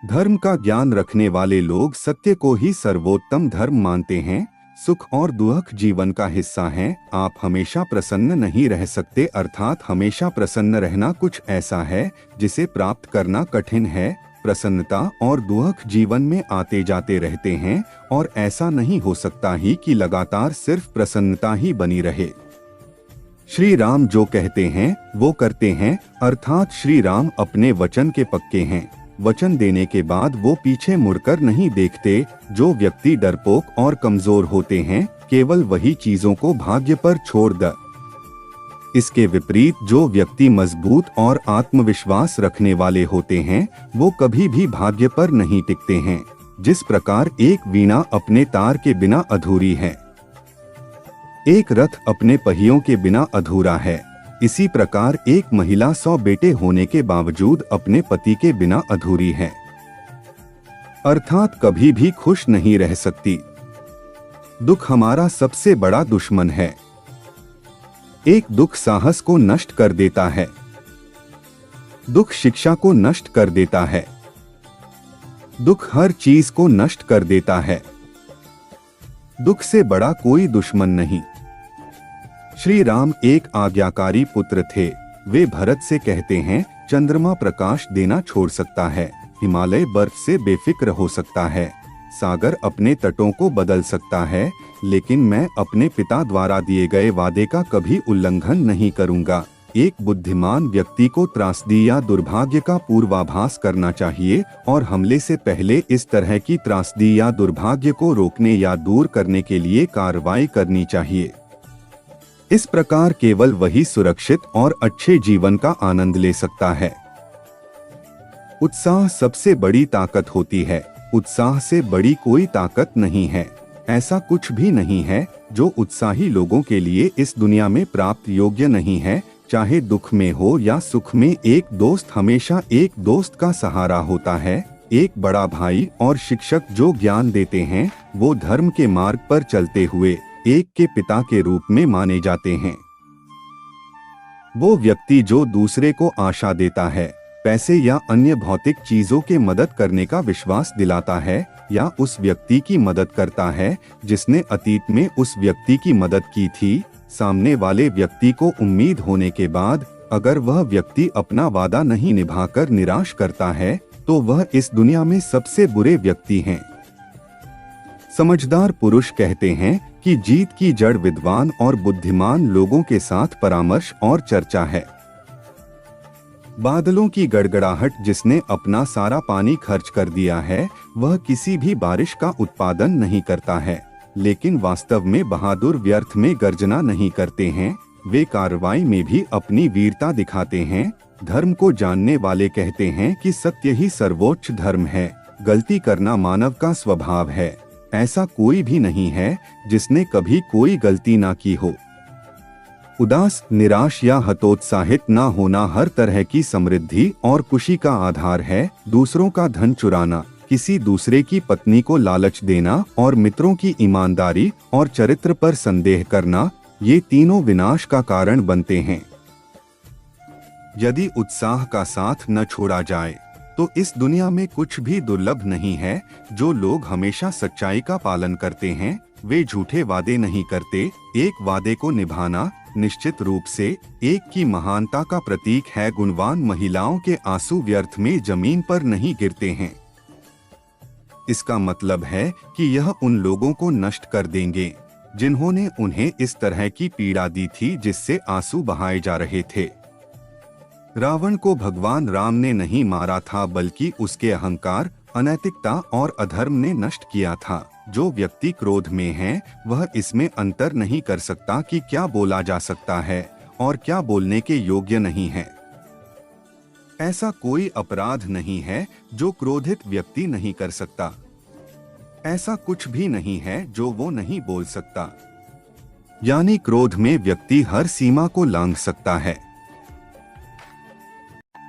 धर्म का ज्ञान रखने वाले लोग सत्य को ही सर्वोत्तम धर्म मानते हैं। सुख और दुख जीवन का हिस्सा हैं। आप हमेशा प्रसन्न नहीं रह सकते, अर्थात हमेशा प्रसन्न रहना कुछ ऐसा है जिसे प्राप्त करना कठिन है। प्रसन्नता और दुख जीवन में आते जाते रहते हैं और ऐसा नहीं हो सकता ही कि लगातार सिर्फ प्रसन्नता ही बनी रहे। श्री राम जो कहते हैं वो करते हैं, अर्थात श्री राम अपने वचन के पक्के हैं। वचन देने के बाद वो पीछे मुड़कर नहीं देखते। जो व्यक्ति डरपोक और कमजोर होते हैं केवल वही चीजों को भाग्य पर छोड़ दे। इसके विपरीत जो व्यक्ति मजबूत और आत्मविश्वास रखने वाले होते हैं वो कभी भी भाग्य पर नहीं टिकते हैं। जिस प्रकार एक वीणा अपने तार के बिना अधूरी है, एक रथ अपने पहियों के बिना अधूरा है, इसी प्रकार एक महिला 100 बेटे होने के बावजूद अपने पति के बिना अधूरी है, अर्थात कभी भी खुश नहीं रह सकती। दुख हमारा सबसे बड़ा दुश्मन है। एक दुख साहस को नष्ट कर देता है, दुख शिक्षा को नष्ट कर देता है, दुख हर चीज को नष्ट कर देता है। दुख से बड़ा कोई दुश्मन नहीं। श्री राम एक आज्ञाकारी पुत्र थे। वे भरत से कहते हैं, चंद्रमा प्रकाश देना छोड़ सकता है, हिमालय बर्फ से बेफिक्र हो सकता है, सागर अपने तटों को बदल सकता है, लेकिन मैं अपने पिता द्वारा दिए गए वादे का कभी उल्लंघन नहीं करूंगा। एक बुद्धिमान व्यक्ति को त्रासदी या दुर्भाग्य का पूर्वाभास करना चाहिए और हमले से पहले इस तरह की त्रासदी या दुर्भाग्य को रोकने या दूर करने के लिए कार्रवाई करनी चाहिए। इस प्रकार केवल वही सुरक्षित और अच्छे जीवन का आनंद ले सकता है। उत्साह सबसे बड़ी ताकत होती है। उत्साह से बड़ी कोई ताकत नहीं है। ऐसा कुछ भी नहीं है जो उत्साही लोगों के लिए इस दुनिया में प्राप्त योग्य नहीं है। चाहे दुख में हो या सुख में, एक दोस्त हमेशा एक दोस्त का सहारा होता है। एक बड़ा भाई और शिक्षक जो ज्ञान देते हैं वो धर्म के मार्ग पर चलते हुए एक के पिता के रूप में माने जाते हैं। वो व्यक्ति जो दूसरे को आशा देता है, पैसे या अन्य भौतिक चीजों के मदद करने का विश्वास दिलाता है, या उस व्यक्ति की मदद करता है जिसने अतीत में उस व्यक्ति की मदद की थी। सामने वाले व्यक्ति को उम्मीद होने के बाद अगर वह व्यक्ति अपना वादा नहीं निभाकर निराश करता है तो वह इस दुनिया में सबसे बुरे व्यक्ति हैं। समझदार पुरुष कहते हैं कि जीत की जड़ विद्वान और बुद्धिमान लोगों के साथ परामर्श और चर्चा है। बादलों की गड़गड़ाहट जिसने अपना सारा पानी खर्च कर दिया है वह किसी भी बारिश का उत्पादन नहीं करता है, लेकिन वास्तव में बहादुर व्यर्थ में गर्जना नहीं करते हैं। वे कार्रवाई में भी अपनी वीरता दिखाते हैं। धर्म को जानने वाले कहते हैं कि सत्य ही सर्वोच्च धर्म है। गलती करना मानव का स्वभाव है। ऐसा कोई भी नहीं है जिसने कभी कोई गलती ना की हो। उदास, निराश या हतोत्साहित ना होना हर तरह की समृद्धि और खुशी का आधार है। दूसरों का धन चुराना, किसी दूसरे की पत्नी को लालच देना और मित्रों की ईमानदारी और चरित्र पर संदेह करना, ये तीनों विनाश का कारण बनते हैं। यदि उत्साह का साथ न छोड़ा जाए तो इस दुनिया में कुछ भी दुर्लभ नहीं है। जो लोग हमेशा सच्चाई का पालन करते हैं वे झूठे वादे नहीं करते। एक वादे को निभाना निश्चित रूप से एक की महानता का प्रतीक है। गुणवान महिलाओं के आंसू व्यर्थ में जमीन पर नहीं गिरते हैं। इसका मतलब है कि यह उन लोगों को नष्ट कर देंगे जिन्होंने उन्हें इस तरह की पीड़ा दी थी जिससे आंसू बहाए जा रहे थे। रावण को भगवान राम ने नहीं मारा था बल्कि उसके अहंकार, अनैतिकता और अधर्म ने नष्ट किया था। जो व्यक्ति क्रोध में है वह इसमें अंतर नहीं कर सकता कि क्या बोला जा सकता है और क्या बोलने के योग्य नहीं है। ऐसा कोई अपराध नहीं है जो क्रोधित व्यक्ति नहीं कर सकता। ऐसा कुछ भी नहीं है जो वो नहीं बोल सकता। यानी क्रोध में व्यक्ति हर सीमा को लांघ सकता है।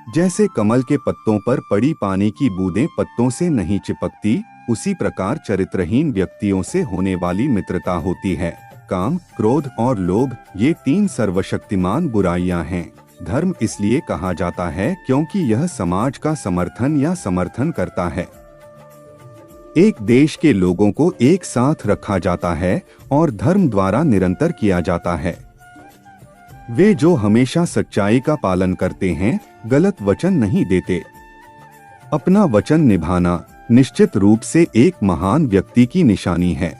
जैसे कमल के पत्तों पर पड़ी पानी की बूंदें पत्तों से नहीं चिपकती, उसी प्रकार चरित्रहीन व्यक्तियों से होने वाली मित्रता होती है। काम, क्रोध और लोभ ये तीन सर्वशक्तिमान बुराइयां हैं। धर्म इसलिए कहा जाता है क्योंकि यह समाज का समर्थन करता है। एक देश के लोगों को एक साथ रखा जाता है और धर्म द्वारा निरंतर किया जाता है। वे जो हमेशा सच्चाई का पालन करते हैं, गलत वचन नहीं देते। अपना वचन निभाना निश्चित रूप से एक महान व्यक्ति की निशानी है।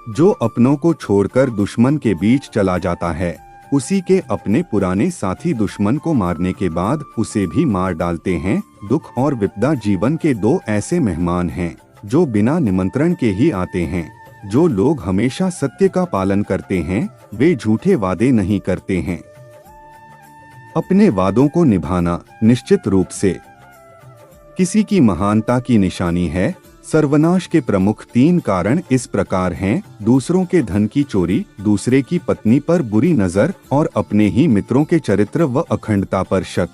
जो अपनों को छोड़कर दुश्मन के बीच चला जाता है, उसी के अपने पुराने साथी दुश्मन को मारने के बाद उसे भी मार डालते हैं। दुख और विपदा जीवन के दो ऐसे मेहमान हैं जो बिना निमंत्रण के ही आते हैं। जो लोग हमेशा सत्य का पालन करते हैं, वे झूठे वादे नहीं करते हैं। अपने वादों को निभाना निश्चित रूप से किसी की महानता की निशानी है। सर्वनाश के प्रमुख 3 कारण इस प्रकार हैं: दूसरों के धन की चोरी, दूसरे की पत्नी पर बुरी नजर और अपने ही मित्रों के चरित्र व अखंडता पर शक।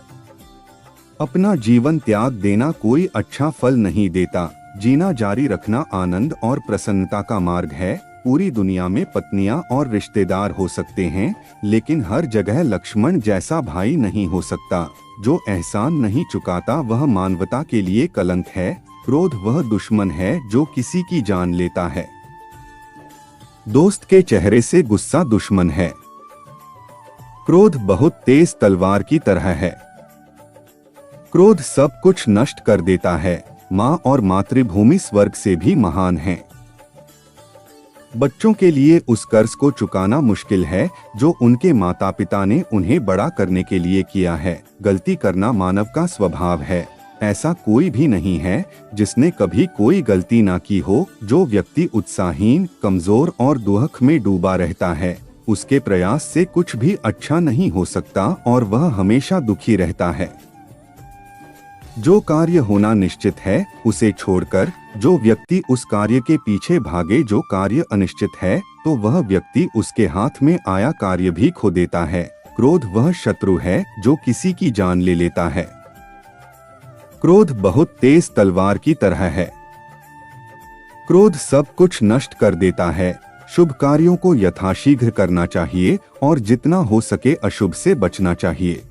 अपना जीवन त्याग देना कोई अच्छा फल नहीं देता। जीना जारी रखना आनंद और प्रसन्नता का मार्ग है। पूरी दुनिया में पत्नियां और रिश्तेदार हो सकते हैं, लेकिन हर जगह लक्ष्मण जैसा भाई नहीं हो सकता। जो एहसान नहीं चुकाता वह मानवता के लिए कलंक है। क्रोध वह दुश्मन है जो किसी की जान लेता है। दोस्त के चेहरे से गुस्सा दुश्मन है। क्रोध बहुत तेज तलवार की तरह है। क्रोध सब कुछ नष्ट कर देता है। माँ और मातृभूमि स्वर्ग से भी महान है। बच्चों के लिए उस कर्ज को चुकाना मुश्किल है जो उनके माता पिता ने उन्हें बड़ा करने के लिए किया है। गलती करना मानव का स्वभाव है। ऐसा कोई भी नहीं है जिसने कभी कोई गलती ना की हो। जो व्यक्ति उत्साहहीन, कमजोर और दुख में डूबा रहता है, उसके प्रयास से कुछ भी अच्छा नहीं हो सकता और वह हमेशा दुखी रहता है। जो कार्य होना निश्चित है, उसे छोड़कर जो व्यक्ति उस कार्य के पीछे भागे जो कार्य अनिश्चित है, तो वह व्यक्ति उसके हाथ में आया कार्य भी खो देता है। क्रोध वह शत्रु है जो किसी की जान ले लेता है। क्रोध बहुत तेज तलवार की तरह है। क्रोध सब कुछ नष्ट कर देता है। शुभ कार्यों को यथाशीघ्र करना चाहिए और जितना हो सके अशुभ से बचना चाहिए।